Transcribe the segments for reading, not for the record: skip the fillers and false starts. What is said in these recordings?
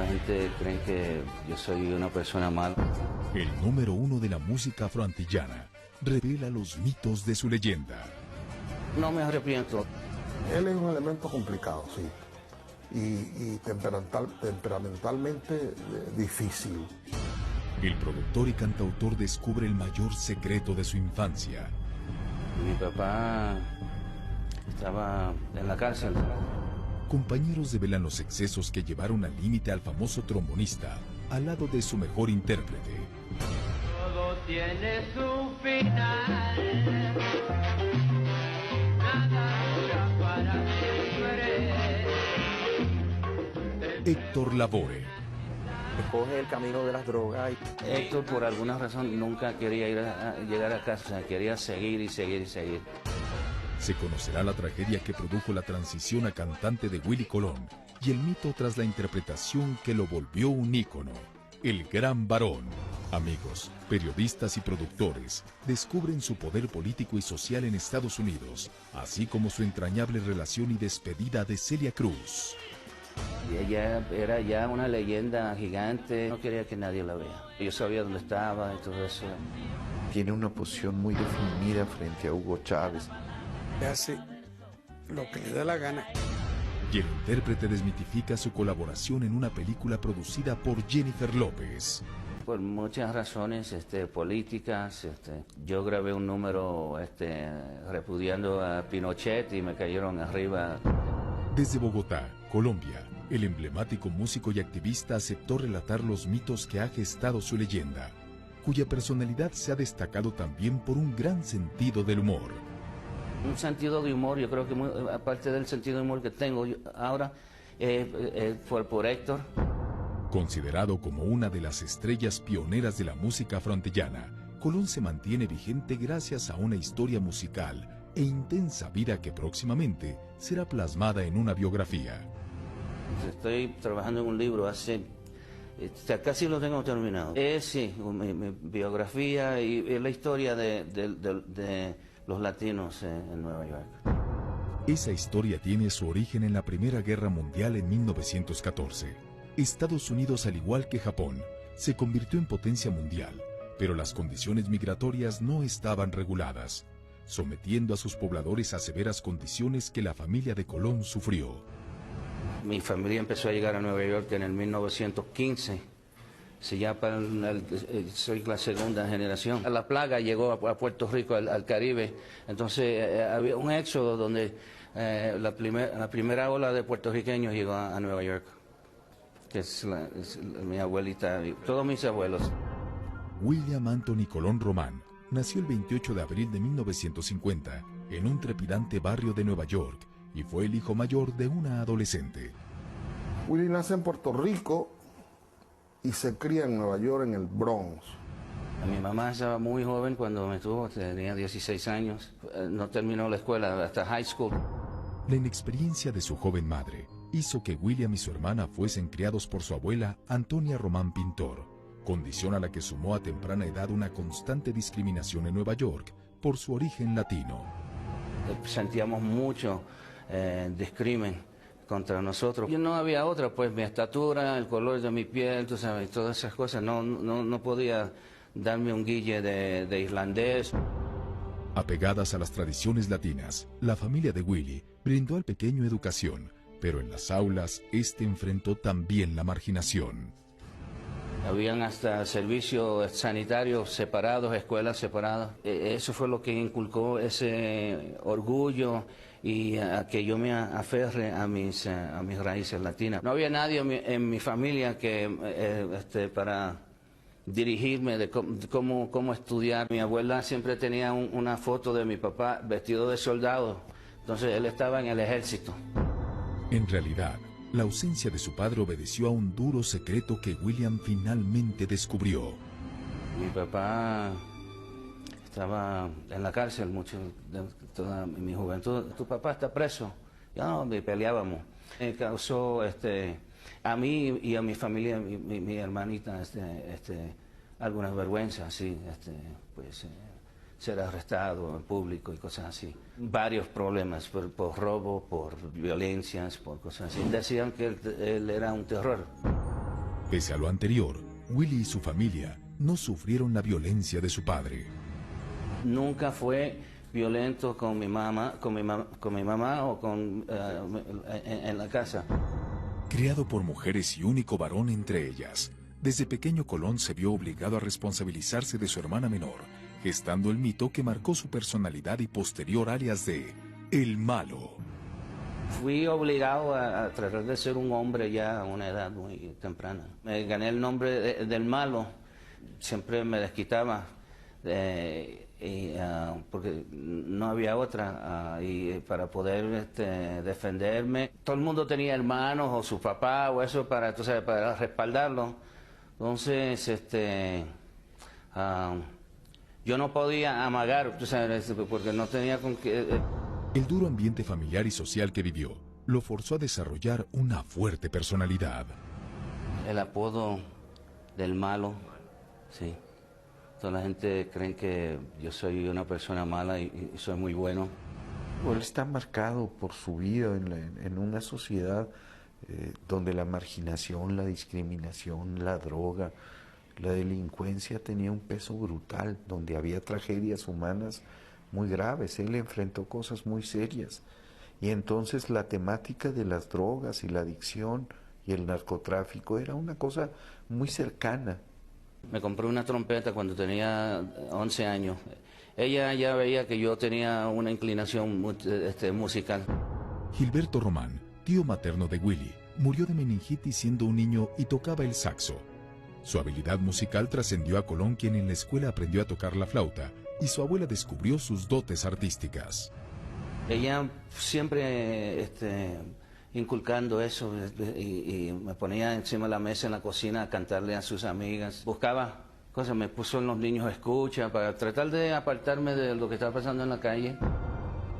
La gente cree que yo soy una persona mala. El número uno de la música afroantillana revela los mitos de su leyenda. No me arrepiento. Él es un elemento complicado, sí, y temperamentalmente difícil. El productor y cantautor descubre el mayor secreto de su infancia. Mi papá estaba en la cárcel. Compañeros develan los excesos que llevaron al límite al famoso trombonista, al lado de su mejor intérprete. Todo tiene su final. Nada dura para siempre. Héctor Lavoe. Coge el camino de las drogas. Héctor, por alguna razón, nunca quería llegar a casa, quería seguir y seguir y seguir. Se conocerá la tragedia que produjo la transición a cantante de Willy Colón y el mito tras la interpretación que lo volvió un ícono, el Gran Varón. Amigos, periodistas y productores descubren su poder político y social en Estados Unidos, así como su entrañable relación y despedida de Celia Cruz. Y ella era ya una leyenda gigante, no quería que nadie la vea. Yo sabía dónde estaba y todo eso. Tiene una posición muy definida frente a Hugo Chávez. Hace lo que le da la gana. Y el intérprete desmitifica su colaboración en una película producida por Jennifer López. Por muchas razones políticas, yo grabé un número repudiando a Pinochet y me cayeron arriba. Desde Bogotá, Colombia, el emblemático músico y activista aceptó relatar los mitos que ha gestado su leyenda, cuya personalidad se ha destacado también por un gran sentido del humor. Un sentido de humor, yo creo que aparte del sentido de humor que tengo ahora, fue por Héctor. Considerado como una de las estrellas pioneras de la música afroantillana, Colón se mantiene vigente gracias a una historia musical e intensa vida que próximamente será plasmada en una biografía. Estoy trabajando en un libro casi lo tengo terminado. Sí, mi biografía y la historia de los latinos en Nueva York. Esa historia tiene su origen en la Primera Guerra Mundial en 1914. Estados Unidos, al igual que Japón, se convirtió en potencia mundial, pero las condiciones migratorias no estaban reguladas, sometiendo a sus pobladores a severas condiciones que la familia de Colón sufrió. Mi familia empezó a llegar a Nueva York en el 1915. Soy la segunda generación. La plaga llegó a Puerto Rico, al Caribe. Entonces había un éxodo donde la primera ola de puertorriqueños llegó a Nueva York, que es mi abuelita y todos mis abuelos. William Anthony Colón Román nació el 28 de abril de 1950 en un trepidante barrio de Nueva York y fue el hijo mayor de una adolescente. Willy nace en Puerto Rico y se cría en Nueva York, en el Bronx. Mi mamá estaba muy joven cuando me tuvo, tenía 16 años. No terminó la escuela hasta high school. La inexperiencia de su joven madre hizo que William y su hermana fuesen criados por su abuela Antonia Román Pintor, condición a la que sumó a temprana edad una constante discriminación en Nueva York por su origen latino. Sentíamos mucho discrimen contra nosotros. Y no había otra, pues mi estatura, el color de mi piel, tú sabes, todas esas cosas. No podía darme un guille de irlandés. Apegadas a las tradiciones latinas, la familia de Willy brindó al pequeño educación, pero en las aulas este enfrentó también la marginación. Habían hasta servicios sanitarios separados, escuelas separadas. Eso fue lo que inculcó ese orgullo y a que yo me aferre a mis raíces latinas. No había nadie en mi familia que para dirigirme de cómo estudiar. Mi abuela siempre tenía una foto de mi papá vestido de soldado, entonces él estaba en el ejército. En realidad, la ausencia de su padre obedeció a un duro secreto que William finalmente descubrió. Mi papá estaba en la cárcel mucho de toda mi juventud. Tu papá está preso. Ya no, peleábamos. Me causó a mí y a mi familia, mi hermanita, algunas vergüenzas, sí, ser arrestado en público y cosas así. Varios problemas por robo, por violencias, por cosas así. Decían que él era un terror. Pese a lo anterior, Willy y su familia no sufrieron la violencia de su padre. Nunca fue violento con mi mamá o en la casa. Criado por mujeres y único varón entre ellas, desde pequeño Colón se vio obligado a responsabilizarse de su hermana menor, gestando el mito que marcó su personalidad y posterior alias de El Malo. Fui obligado a tratar de ser un hombre ya a una edad muy temprana. Me gané el nombre del Malo, siempre me desquitaba, porque no había otra, y para poder defenderme. Todo el mundo tenía hermanos o su papá o eso para respaldarlo. Entonces, yo no podía amagar, porque no tenía con qué... El duro ambiente familiar y social que vivió lo forzó a desarrollar una fuerte personalidad. El apodo del Malo, sí. Toda la gente cree que yo soy una persona mala y soy muy bueno. Él está marcado por su vida en una sociedad donde la marginación, la discriminación, la droga, la delincuencia tenía un peso brutal, donde había tragedias humanas muy graves. Él enfrentó cosas muy serias. Y entonces la temática de las drogas y la adicción y el narcotráfico era una cosa muy cercana. Me compré una trompeta cuando tenía 11 años. Ella ya veía que yo tenía una inclinación musical. Gilberto Román, tío materno de Willy, murió de meningitis siendo un niño y tocaba el saxo. Su habilidad musical trascendió a Colón, quien en la escuela aprendió a tocar la flauta, y su abuela descubrió sus dotes artísticas. Ella siempre inculcando eso, y me ponía encima de la mesa en la cocina a cantarle a sus amigas. Buscaba cosas, me puso en los niños escucha para tratar de apartarme de lo que estaba pasando en la calle.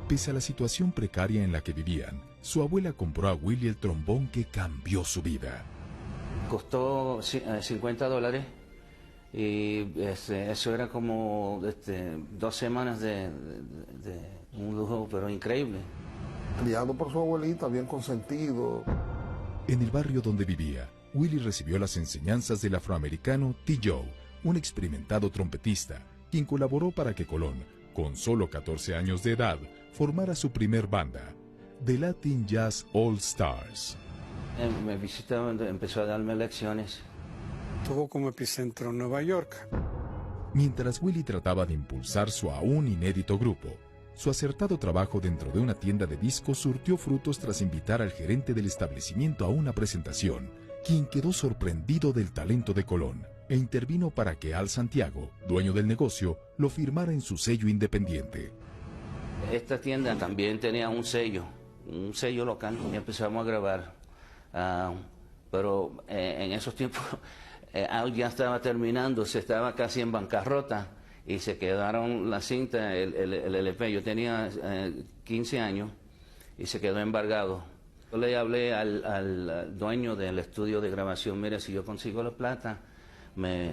Pese a la situación precaria en la que vivían, su abuela compró a Willy el trombón que cambió su vida. Costó $50 y eso era como 2 semanas de un lujo, pero increíble. Criado por su abuelita, bien consentido. En el barrio donde vivía, Willy recibió las enseñanzas del afroamericano T. Joe, un experimentado trompetista, quien colaboró para que Colón, con solo 14 años de edad, formara su primer banda, The Latin Jazz All Stars. Me visitaba, empezó a darme lecciones. Tuvo como epicentro Nueva York. Mientras Willy trataba de impulsar su aún inédito grupo, su acertado trabajo dentro de una tienda de discos surtió frutos tras invitar al gerente del establecimiento a una presentación, quien quedó sorprendido del talento de Colón e intervino para que Al Santiago, dueño del negocio, lo firmara en su sello independiente. Esta tienda también tenía un sello local, y empezamos a grabar. Pero en esos tiempos Al ya estaba terminando, se estaba casi en bancarrota y se quedaron la cinta, el LP. Yo tenía 15 años y se quedó embargado. Yo le hablé al dueño del estudio de grabación: mire, si yo consigo la plata, me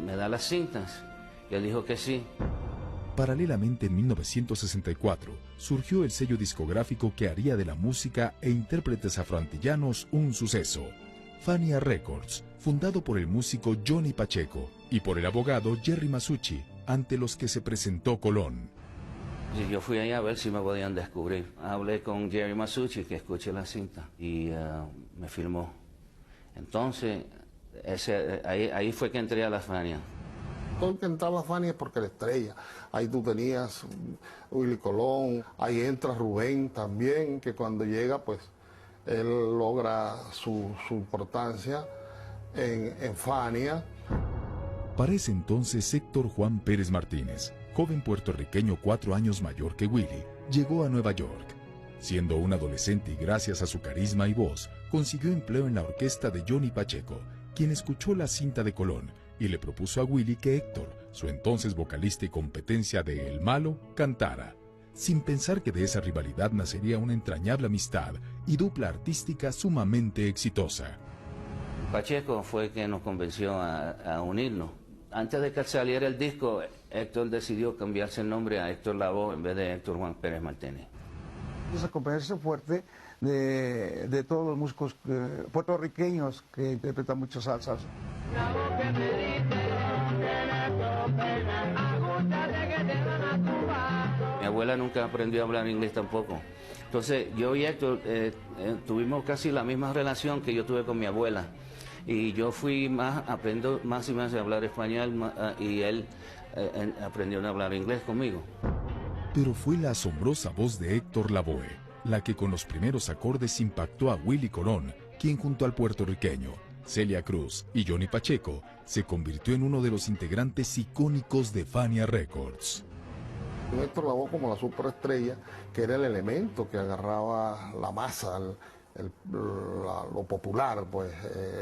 da las cintas. Y él dijo que sí. Paralelamente, en 1964, surgió el sello discográfico que haría de la música e intérpretes afroantillanos un suceso, Fania Records, fundado por el músico Johnny Pacheco y por el abogado Jerry Masucci, ante los que se presentó Colón. Yo fui allá a ver si me podían descubrir. Hablé con Jerry Masucci, que escuché la cinta, y me filmó. Entonces, ahí fue que entré a la Fania. Todo el que entraba a Fania es porque era estrella. Ahí tú tenías Willy Colón, ahí entra Rubén también, que cuando llega, pues, él logra su importancia en Fania. Para ese entonces, Héctor Juan Pérez Martínez, joven puertorriqueño 4 años mayor que Willy, llegó a Nueva York. Siendo un adolescente y gracias a su carisma y voz, consiguió empleo en la orquesta de Johnny Pacheco, quien escuchó la cinta de Colón y le propuso a Willy que Héctor, su entonces vocalista y competencia de El Malo, cantara, sin pensar que de esa rivalidad nacería una entrañable amistad y dupla artística sumamente exitosa. Pacheco fue quien nos convenció a unirnos. Antes de que saliera el disco, Héctor decidió cambiarse el nombre a Héctor Lavoe en vez de Héctor Juan Pérez Martínez. Esa competencia fuerte de todos los músicos puertorriqueños que interpretan muchas salsas. Mi abuela nunca aprendió a hablar inglés tampoco. Entonces, yo y Héctor tuvimos casi la misma relación que yo tuve con mi abuela. Y yo fui aprendo más y más a hablar español y él aprendió a hablar inglés conmigo. Pero fue la asombrosa voz de Héctor Lavoe la que con los primeros acordes impactó a Willy Colón, quien junto al puertorriqueño Celia Cruz y Johnny Pacheco se convirtió en uno de los integrantes icónicos de Fania Records. Héctor Lavoe como la superestrella, que era el elemento que agarraba la masa, lo popular, pues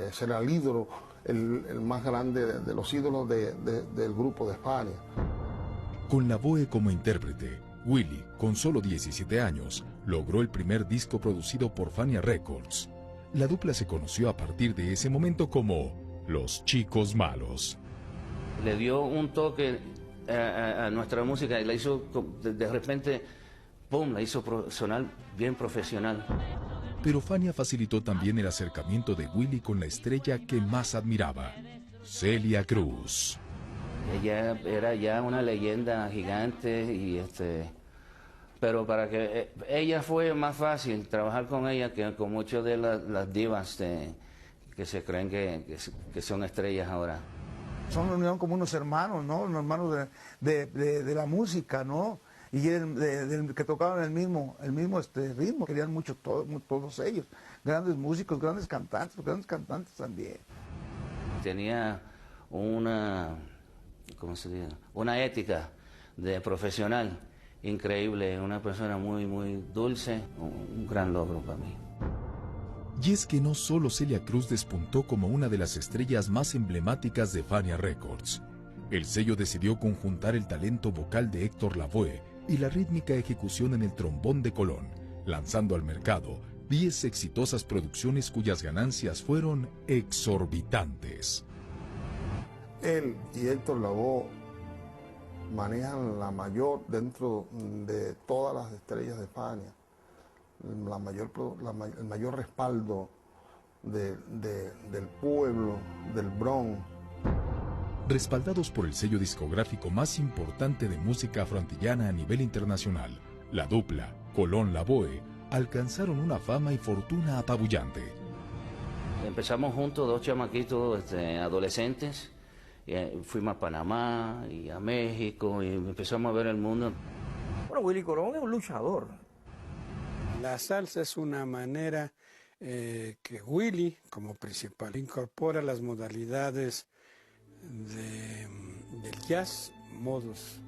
ese era el ídolo, el más grande de los ídolos del grupo de Fania. Con Lavoe como intérprete, Willy, con solo 17 años, logró el primer disco producido por Fania Records. La dupla se conoció a partir de ese momento como Los Chicos Malos. Le dio un toque a nuestra música y la hizo de repente, ¡pum!, la hizo sonar bien profesional. Pero Fania facilitó también el acercamiento de Willy con la estrella que más admiraba, Celia Cruz. Ella era ya una leyenda gigante y pero para que ella fue más fácil trabajar con ella que con muchas de las divas que se creen que son estrellas ahora. Son unión como unos hermanos, ¿no? Unos hermanos de la música, ¿no? Y que tocaban el mismo ritmo, querían mucho todos ellos. Grandes músicos, grandes cantantes también. Tenía una ética de profesional increíble, una persona muy, muy dulce, un gran logro para mí. Y es que no solo Celia Cruz despuntó como una de las estrellas más emblemáticas de Fania Records. El sello decidió conjuntar el talento vocal de Héctor Lavoe y la rítmica ejecución en el trombón de Colón, lanzando al mercado 10 exitosas producciones cuyas ganancias fueron exorbitantes. Él y Héctor Lavoe manejan la mayor, dentro de todas las estrellas de Fania, el mayor respaldo del pueblo, del Bronx. Respaldados por el sello discográfico más importante de música afroantillana a nivel internacional, la dupla Colón-Lavoe alcanzaron una fama y fortuna apabullante. Empezamos juntos, dos chamaquitos adolescentes, y fuimos a Panamá y a México y empezamos a ver el mundo. Bueno, Willy Colón es un luchador. La salsa es una manera que Willy, como principal, incorpora las modalidades del jazz, modos.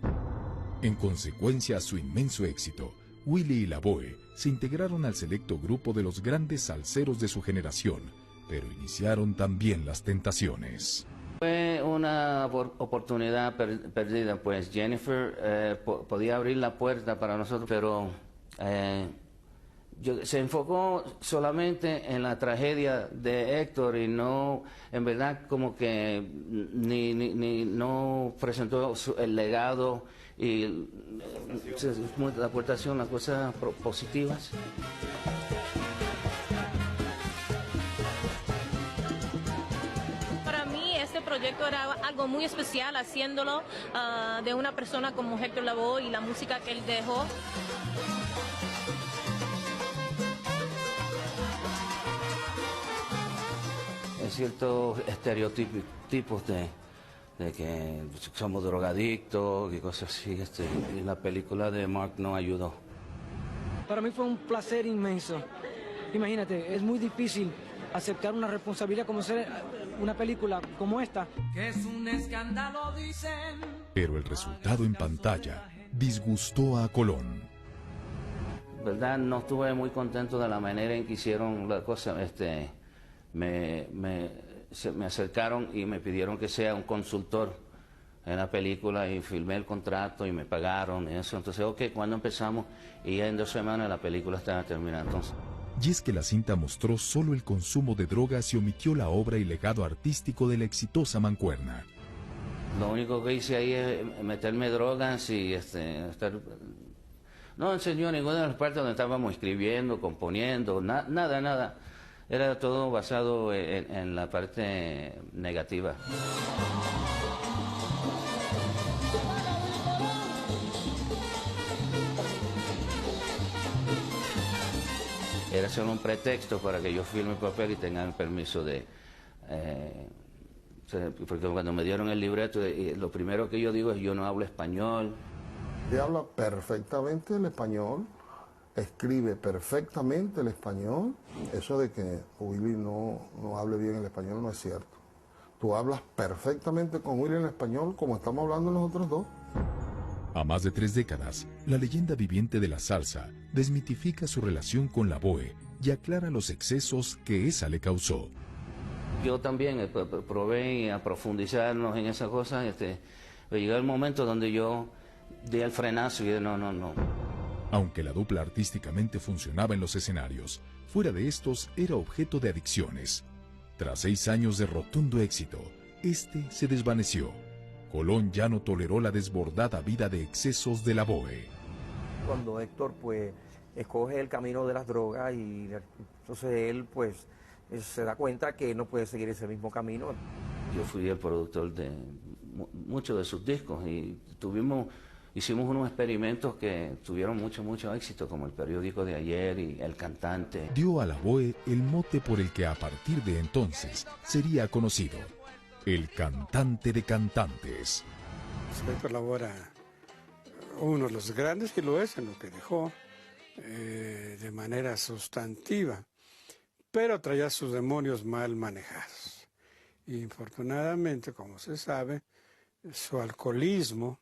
En consecuencia a su inmenso éxito, Willy y Lavoe se integraron al selecto grupo de los grandes salseros de su generación, pero iniciaron también las tentaciones. Fue una oportunidad perdida, pues Jennifer podía abrir la puerta para nosotros, pero se enfocó solamente en la tragedia de Héctor y no, en verdad, como que no presentó el legado y la aportación, las cosas positivas. Para mí este proyecto era algo muy especial, haciéndolo de una persona como Héctor Lavoe y la música que él dejó. Hay ciertos estereotipos de que somos drogadictos y cosas así. Y la película de Mark no ayudó. Para mí fue un placer inmenso. Imagínate, es muy difícil aceptar una responsabilidad como ser una película como esta. Que es un escándalo, dicen. Pero el resultado en pantalla disgustó a Colón. ¿Verdad? No estuve muy contento de la manera en que hicieron la cosa. Me acercaron y me pidieron que sea un consultor en la película y filmé el contrato y me pagaron eso. Entonces, ok, ¿cuándo empezamos? Y ya en 2 semanas la película estaba terminada. Entonces, Y es que la cinta mostró solo el consumo de drogas y omitió la obra y legado artístico de la exitosa mancuerna. lo único que hice ahí es meterme drogas y estar No enseñó ninguna de las partes donde estábamos escribiendo, componiendo, nada. Era todo basado en la parte negativa. Era solo un pretexto para que yo firme el papel y tenga el permiso de... porque cuando me dieron el libreto, lo primero que yo digo es yo no hablo español. Él habla perfectamente el español, escribe perfectamente el español. Eso de que Willy no hable bien el español no es cierto. Tú hablas perfectamente con Willy en español como estamos hablando nosotros dos. A más de 3 décadas, la leyenda viviente de la salsa desmitifica su relación con la Boe y aclara los excesos que esa le causó. Yo también probé a profundizarnos en esas cosas. Llegó el momento donde yo di el frenazo y dije, no. Aunque la dupla artísticamente funcionaba en los escenarios, fuera de estos era objeto de adicciones. Tras 6 años de rotundo éxito, este se desvaneció. Colón ya no toleró la desbordada vida de excesos de la Boe. Cuando Héctor pues escoge el camino de las drogas y entonces él pues se da cuenta que no puede seguir ese mismo camino. Yo fui el productor de muchos de sus discos y hicimos unos experimentos que tuvieron mucho éxito, como el periódico de ayer y El Cantante. Dio a la Boe el mote por el que a partir de entonces sería conocido: el cantante de cantantes. Héctor Lavoe era uno de los grandes que lo es en lo que dejó de manera sustantiva, pero traía sus demonios mal manejados. Y infortunadamente, como se sabe, su alcoholismo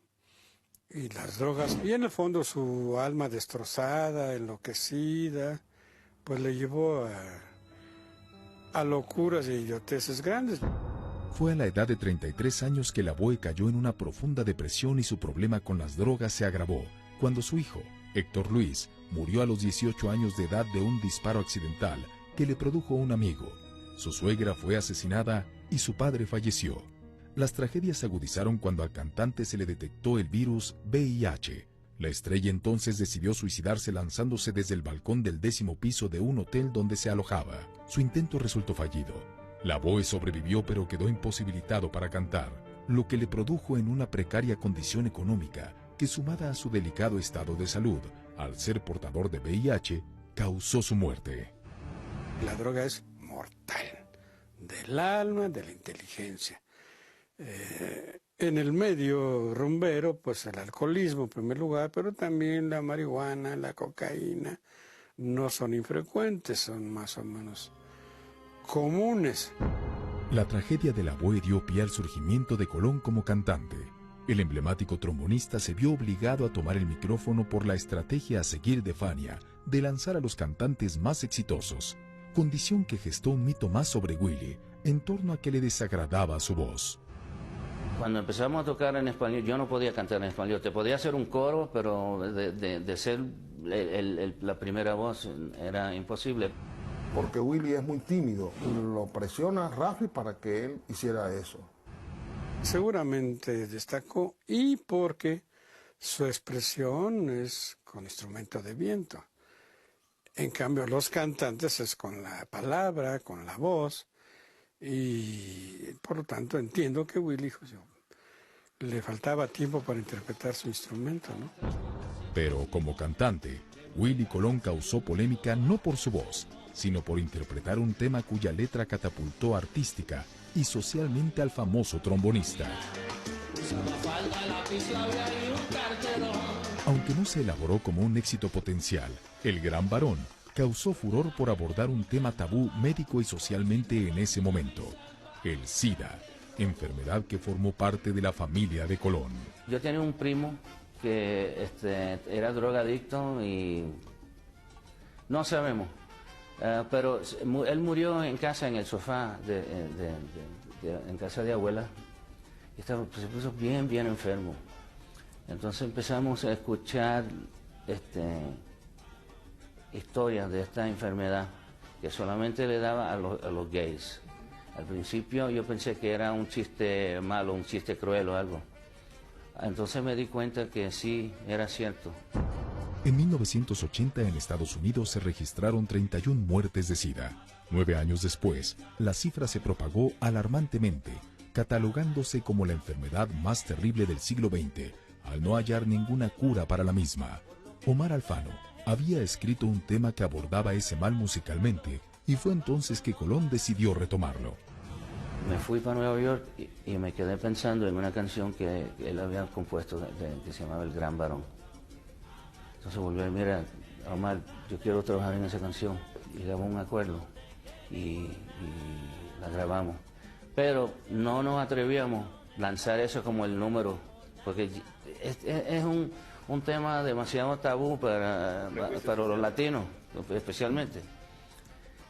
y las drogas, y en el fondo su alma destrozada, enloquecida, pues le llevó a locuras y idioteces grandes. Fue a la edad de 33 años que la Boe cayó en una profunda depresión y su problema con las drogas se agravó cuando su hijo, Héctor Luis, murió a los 18 años de edad de un disparo accidental que le produjo un amigo. Su suegra fue asesinada y su padre falleció. Las tragedias se agudizaron cuando al cantante se le detectó el virus VIH. La estrella entonces decidió suicidarse lanzándose desde el balcón del 10º piso de un hotel donde se alojaba. Su intento resultó fallido. La Boe sobrevivió pero quedó imposibilitado para cantar, lo que le produjo en una precaria condición económica que, sumada a su delicado estado de salud, al ser portador de VIH, causó su muerte. La droga es mortal, del alma, de la inteligencia. En el medio rumbero, pues el alcoholismo en primer lugar, pero también la marihuana, la cocaína, no son infrecuentes, son más o menos comunes. La tragedia de la Boe dio pie al surgimiento de Colón como cantante. El emblemático trombonista se vio obligado a tomar el micrófono por la estrategia a seguir de Fania de lanzar a los cantantes más exitosos, condición que gestó un mito más sobre Willy en torno a que le desagradaba su voz. Cuando empezamos a tocar en español, yo no podía cantar en español. Te podía hacer un coro, pero de ser la primera voz era imposible. Porque Willy es muy tímido. Lo presiona Rafi para que él hiciera eso. Seguramente destacó y porque su expresión es con instrumento de viento. En cambio, los cantantes es con la palabra, con la voz. Y por lo tanto entiendo que Willy le faltaba tiempo para interpretar su instrumento, ¿no? Pero como cantante, Willy Colón causó polémica no por su voz, sino por interpretar un tema cuya letra catapultó artística y socialmente al famoso trombonista. Aunque no se elaboró como un éxito potencial, El Gran Varón causó furor por abordar un tema tabú médico y socialmente en ese momento: el SIDA, enfermedad que formó parte de la familia de Colón. Yo tenía un primo que era drogadicto y no sabemos, pero él murió en casa, en el sofá, en casa de abuela, y se puso bien enfermo. Entonces empezamos a escuchar historias de esta enfermedad que solamente le daba a los gays. Al principio yo pensé que era un chiste malo, un chiste cruel o algo. Entonces me di cuenta que sí, era cierto. En 1980 en Estados Unidos se registraron 31 muertes de SIDA. 9 años después, la cifra se propagó alarmantemente, catalogándose como la enfermedad más terrible del siglo XX, al no hallar ninguna cura para la misma. Omar Alfano había escrito un tema que abordaba ese mal musicalmente, y fue entonces que Colón decidió retomarlo. Me fui para Nueva York y me quedé pensando en una canción que él había compuesto que se llamaba El Gran Varón. Entonces volví a mira, Omar, yo quiero trabajar en esa canción. Y llegamos a un acuerdo y la grabamos. Pero no nos atrevíamos a lanzar eso como el número, porque es un tema demasiado tabú para los latinos, especialmente.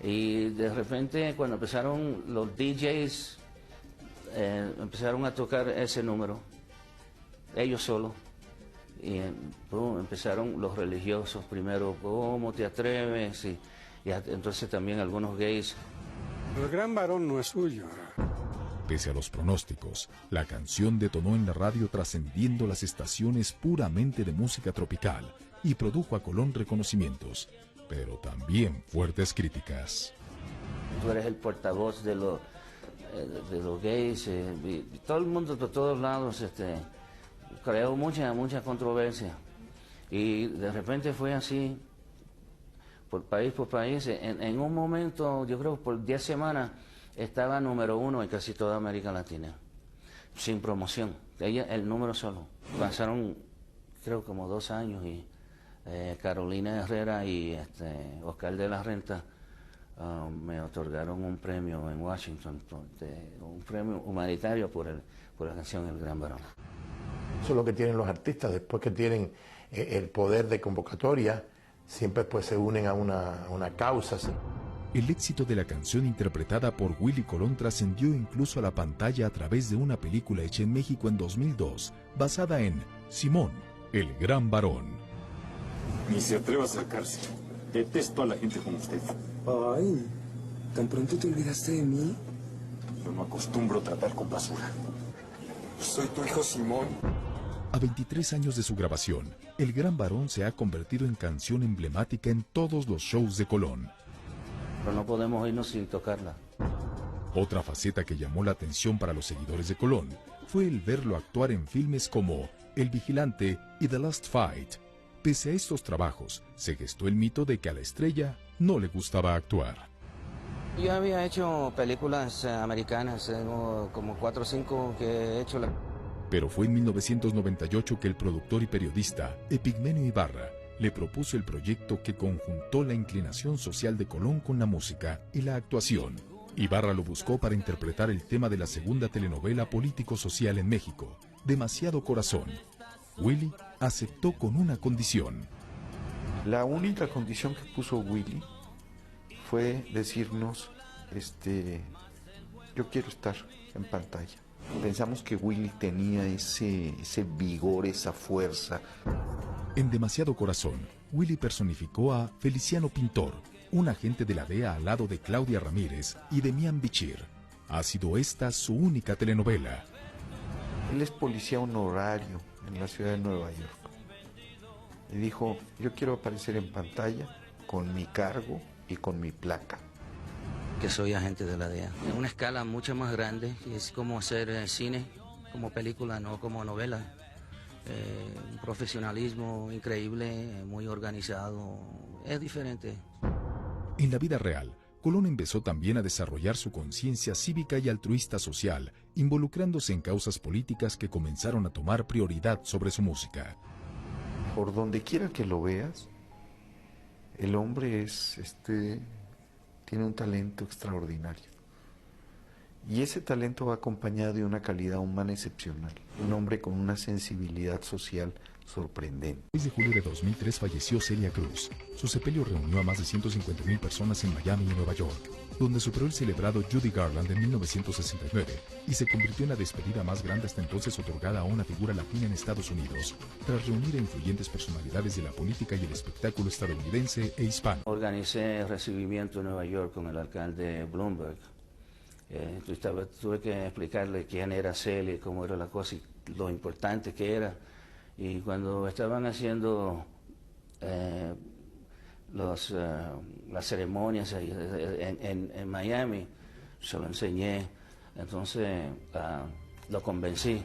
Y de repente cuando empezaron los DJs, empezaron a tocar ese número, ellos solos, y empezaron los religiosos primero, ¿cómo te atreves? Y entonces también algunos gays. El Gran Varón no es suyo. Pese a los pronósticos, la canción detonó en la radio trascendiendo las estaciones puramente de música tropical y produjo a Colón reconocimientos, pero también fuertes críticas. Tú eres el portavoz de los gays, y todo el mundo de todos lados creó mucha controversia. Y de repente fue así, por país. En un momento, yo creo por 10 semanas, estaba número 1 en casi toda América Latina, sin promoción, el número solo. Pasaron, creo, como 2 años y Carolina Herrera y Oscar de la Renta me otorgaron un premio en Washington, un premio humanitario por la canción El Gran Varón. Eso es lo que tienen los artistas, después que tienen el poder de convocatoria, siempre pues se unen a una causa. El éxito de la canción interpretada por Willy Colón trascendió incluso a la pantalla a través de una película hecha en México en 2002, basada en Simón, el Gran Varón. Ni se atreva a acercarse. Detesto a la gente como usted. Ay, ¿tan pronto te olvidaste de mí? Yo no acostumbro tratar con basura. Soy tu hijo Simón. A 23 años de su grabación, El Gran Varón se ha convertido en canción emblemática en todos los shows de Colón. Pero no podemos irnos sin tocarla. Otra faceta que llamó la atención para los seguidores de Colón fue el verlo actuar en filmes como El Vigilante y The Last Fight. Pese a estos trabajos, se gestó el mito de que a la estrella no le gustaba actuar. Yo había hecho películas americanas, como 4 o 5 que he hecho. Pero fue en 1998 que el productor y periodista Epigmenio Ibarra le propuso el proyecto que conjuntó la inclinación social de Colón con la música y la actuación. Ibarra lo buscó para interpretar el tema de la segunda telenovela político-social en México, Demasiado Corazón. Willy aceptó con una condición. La única condición que puso Willy fue decirnos, yo quiero estar en pantalla. Pensamos que Willy tenía ese vigor, esa fuerza. En Demasiado Corazón, Willy personificó a Feliciano Pintor, un agente de la DEA al lado de Claudia Ramírez y Demián Bichir. Ha sido esta su única telenovela. Él es policía honorario en la ciudad de Nueva York. Y dijo, yo quiero aparecer en pantalla con mi cargo y con mi placa. Que soy agente de la DEA. En una escala mucho más grande, es como hacer cine, como película, no como novela. Un profesionalismo increíble, muy organizado, es diferente. En la vida real, Colón empezó también a desarrollar su conciencia cívica y altruista social, involucrándose en causas políticas que comenzaron a tomar prioridad sobre su música. Por donde quiera que lo veas, el hombre tiene un talento extraordinario. Y ese talento va acompañado de una calidad humana excepcional. Un hombre con una sensibilidad social sorprendente. El 6 de julio de 2003 falleció Celia Cruz. Su sepelio reunió a más de 150,000 personas en Miami y Nueva York, donde superó el celebrado Judy Garland en 1969 y se convirtió en la despedida más grande hasta entonces otorgada a una figura latina en Estados Unidos, tras reunir a influyentes personalidades de la política y el espectáculo estadounidense e hispano. Organicé el recibimiento en Nueva York con el alcalde Bloomberg. Tuve que explicarle quién era Celia, cómo era la cosa y lo importante que era. Y cuando estaban haciendo las ceremonias en Miami, se lo enseñé, entonces lo convencí.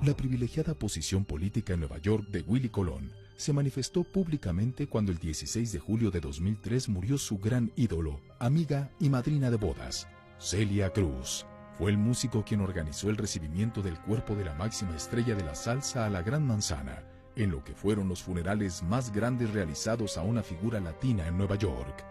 La privilegiada posición política en Nueva York de Willie Colón se manifestó públicamente cuando el 16 de julio de 2003 murió su gran ídolo, amiga y madrina de bodas, Celia Cruz. Fue el músico quien organizó el recibimiento del cuerpo de la máxima estrella de la salsa a la Gran Manzana, en lo que fueron los funerales más grandes realizados a una figura latina en Nueva York.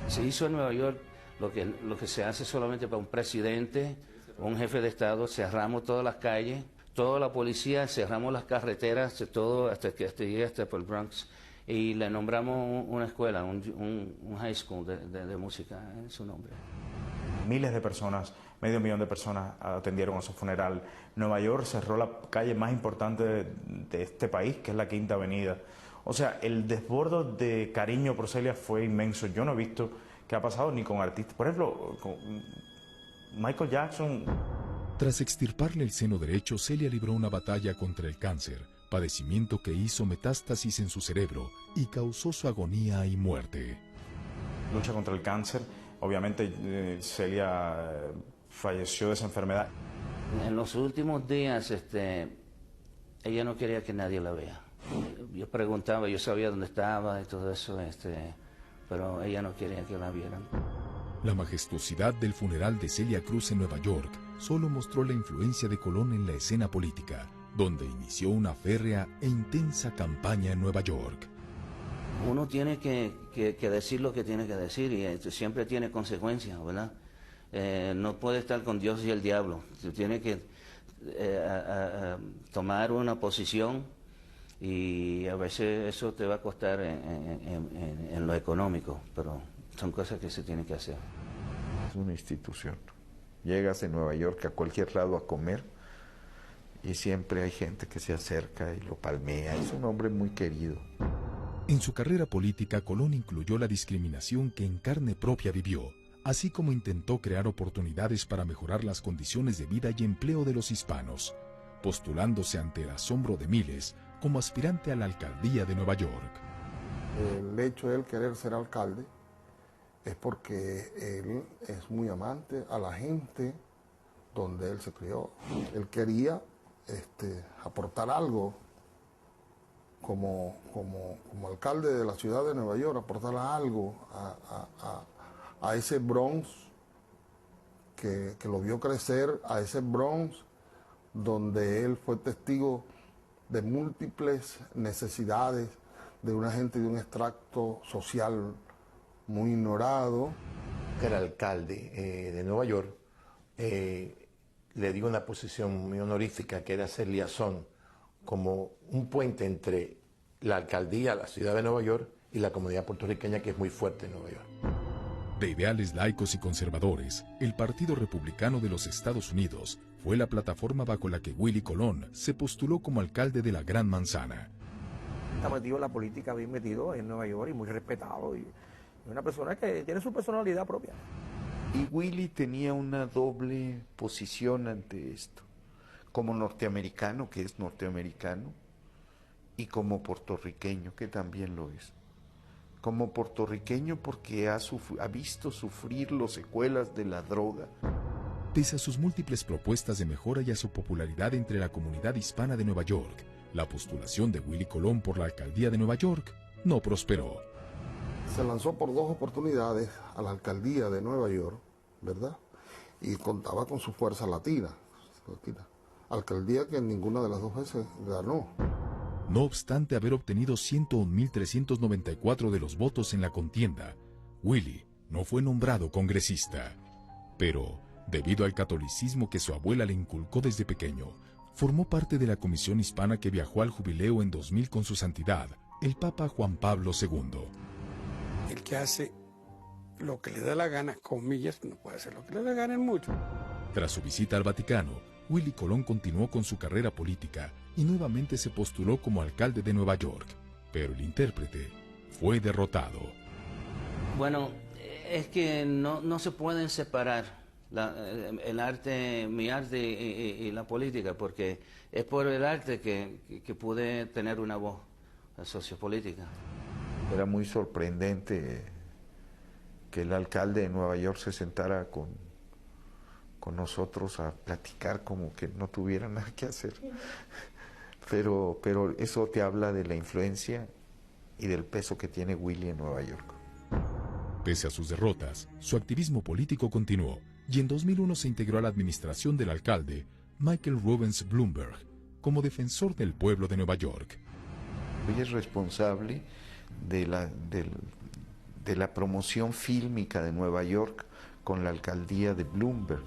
Se hizo en Nueva York lo que se hace solamente para un presidente o un jefe de Estado. Cerramos todas las calles, toda la policía, cerramos las carreteras, todo hasta que llegue hasta por el Bronx, y le nombramos una escuela, un high school de música en su nombre. Miles de personas, medio millón de personas atendieron a su funeral. Nueva York cerró la calle más importante de este país, que es la Quinta Avenida. O sea, el desbordo de cariño por Celia fue inmenso. Yo no he visto que ha pasado ni con artistas. Por ejemplo, con Michael Jackson. Tras extirparle el seno derecho, Celia libró una batalla contra el cáncer, padecimiento que hizo metástasis en su cerebro y causó su agonía y muerte. Lucha contra el cáncer. Obviamente Celia falleció de esa enfermedad. En los últimos días ella no quería que nadie la vea. Yo preguntaba, yo sabía dónde estaba y todo eso, pero ella no quería que la vieran. La majestuosidad del funeral de Celia Cruz en Nueva York solo mostró la influencia de Colón en la escena política, donde inició una férrea e intensa campaña en Nueva York. Uno tiene que decir lo que tiene que decir y siempre tiene consecuencias, ¿verdad? No puede estar con Dios y el diablo. Tiene que tomar una posición y a veces eso te va a costar en lo económico, pero son cosas que se tienen que hacer. Es una institución. Llegas en Nueva York a cualquier lado a comer y siempre hay gente que se acerca y lo palmea. Es un hombre muy querido. En su carrera política, Colón incluyó la discriminación que en carne propia vivió, así como intentó crear oportunidades para mejorar las condiciones de vida y empleo de los hispanos, postulándose ante el asombro de miles como aspirante a la alcaldía de Nueva York. El hecho de él querer ser alcalde es porque él es muy amante a la gente donde él se crió. Él quería aportar algo como alcalde de la ciudad de Nueva York, aportar algo a ese Bronx que lo vio crecer, a ese Bronx donde él fue testigo de múltiples necesidades de una gente de un extracto social muy ignorado. El alcalde de Nueva York le dio una posición muy honorífica, que era ser liazón, como un puente entre la alcaldía, la ciudad de Nueva York, y la comunidad puertorriqueña, que es muy fuerte en Nueva York. De ideales laicos y conservadores, el Partido Republicano de los Estados Unidos fue la plataforma bajo la que Willie Colón se postuló como alcalde de la Gran Manzana. Está metido en la política, bien metido en Nueva York y muy respetado. Y una persona que tiene su personalidad propia. Y Willie tenía una doble posición ante esto. Como norteamericano, que es norteamericano, y como puertorriqueño, que también lo es. Como puertorriqueño porque ha visto sufrir las secuelas de la droga. Pese a sus múltiples propuestas de mejora y a su popularidad entre la comunidad hispana de Nueva York, la postulación de Willie Colón por la alcaldía de Nueva York no prosperó. Se lanzó por 2 oportunidades a la alcaldía de Nueva York, ¿verdad? Y contaba con su fuerza latina. Alcaldía que en ninguna de las 2 veces ganó. No obstante haber obtenido 101.394 de los votos en la contienda, Willie no fue nombrado congresista. Pero, debido al catolicismo que su abuela le inculcó desde pequeño, formó parte de la comisión hispana que viajó al jubileo en 2000 con su santidad, el Papa Juan Pablo II. El que hace lo que le da la gana, comillas, no puede hacer lo que le da la gana en mucho. Tras su visita al Vaticano, Willie Colón continuó con su carrera política y nuevamente se postuló como alcalde de Nueva York, pero el intérprete fue derrotado. Bueno, es que no se pueden separar el arte, mi arte y la política, porque es por el arte que pude tener una voz. sociopolítica. Era muy sorprendente que el alcalde de Nueva York se sentara con nosotros a platicar como que no tuviera nada que hacer. Pero eso te habla de la influencia y del peso que tiene Willie en Nueva York. Pese a sus derrotas, su activismo político continuó y en 2001 se integró a la administración del alcalde Michael Rubens Bloomberg como defensor del pueblo de Nueva York. Willie es responsable de la promoción fílmica de Nueva York con la alcaldía de Bloomberg.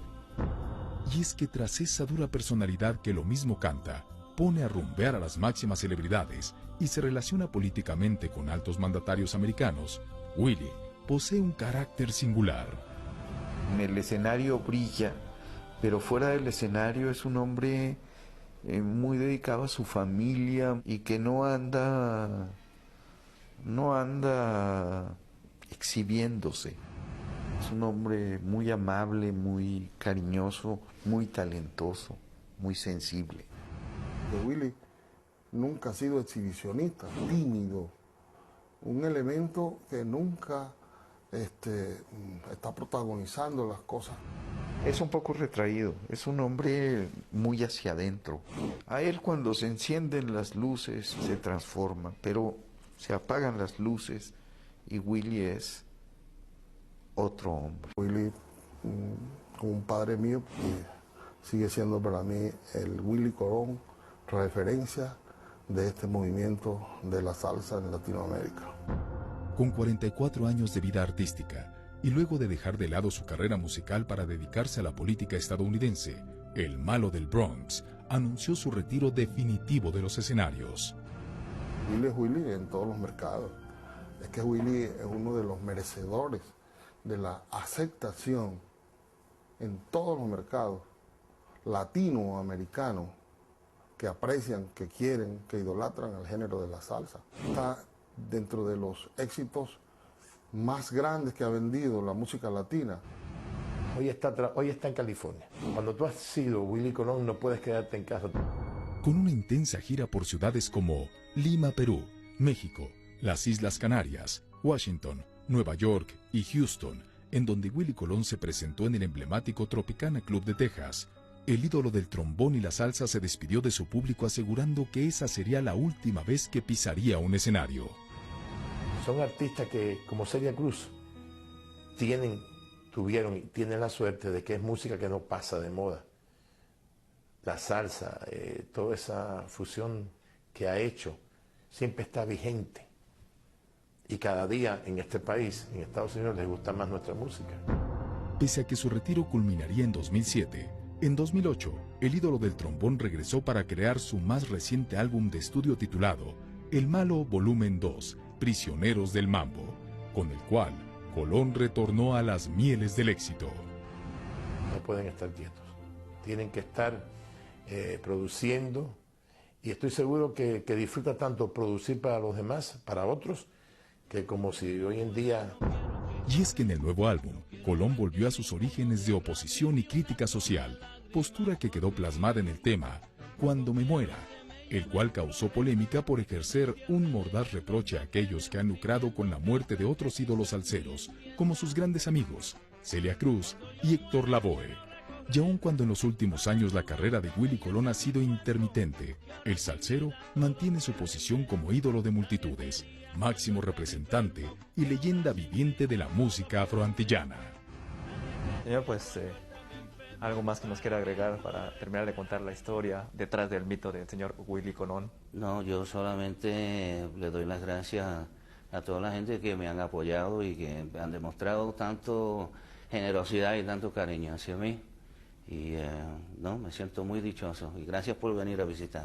Y es que tras esa dura personalidad que lo mismo canta, pone a rumbear a las máximas celebridades y se relaciona políticamente con altos mandatarios americanos, Willie posee un carácter singular. En el escenario brilla, pero fuera del escenario es un hombre muy dedicado a su familia y que no anda exhibiéndose. Es un hombre muy amable, muy cariñoso, muy talentoso, muy sensible. Willie nunca ha sido exhibicionista, tímido, un elemento que nunca está protagonizando las cosas. Es un poco retraído, es un hombre muy hacia adentro. A él cuando se encienden las luces se transforma, pero se apagan las luces y Willie es otro hombre. Willie, como un padre mío, sigue siendo para mí el Willie Colón, referencia de este movimiento de la salsa en Latinoamérica. Con 44 años de vida artística y luego de dejar de lado su carrera musical para dedicarse a la política estadounidense, el Malo del Bronx anunció su retiro definitivo de los escenarios. Willie es Willie en todos los mercados. Es que Willie es uno de los merecedores de la aceptación en todos los mercados latinoamericanos que aprecian, que quieren, que idolatran al género de la salsa. Está dentro de los éxitos más grandes que ha vendido la música latina. Hoy está en California. Cuando tú has sido Willie Colón, no puedes quedarte en casa. Con una intensa gira por ciudades como Lima, Perú, México, las Islas Canarias, Washington, Nueva York y Houston, en donde Willie Colón se presentó en el emblemático Tropicana Club de Texas, el ídolo del trombón y la salsa se despidió de su público asegurando que esa sería la última vez que pisaría un escenario. Son artistas que, como Celia Cruz, tuvieron y tienen la suerte de que es música que no pasa de moda. La salsa, toda esa fusión que ha hecho, siempre está vigente. Y cada día en este país, en Estados Unidos, les gusta más nuestra música. Pese a que su retiro culminaría en 2007, en 2008, el ídolo del trombón regresó para crear su más reciente álbum de estudio titulado El Malo Volumen 2, Prisioneros del Mambo, con el cual Colón retornó a las mieles del éxito. No pueden estar quietos, tienen que estar produciendo, y estoy seguro que disfruta tanto producir para los demás, para otros, que como si hoy en día... Y es que en el nuevo álbum, Colón volvió a sus orígenes de oposición y crítica social, postura que quedó plasmada en el tema Cuando me muera, el cual causó polémica por ejercer un mordaz reproche a aquellos que han lucrado con la muerte de otros ídolos salseros, como sus grandes amigos, Celia Cruz y Héctor Lavoe. Y aun cuando en los últimos años la carrera de Willie Colón ha sido intermitente, el salsero mantiene su posición como ídolo de multitudes, máximo representante y leyenda viviente de la música afroantillana. Señor, pues algo más que nos quiera agregar para terminar de contar la historia detrás del mito del señor Willie Colón. No, yo solamente le doy las gracias a toda la gente que me han apoyado y que han demostrado tanto generosidad y tanto cariño hacia mí. Y no, me siento muy dichoso y gracias por venir a visitar.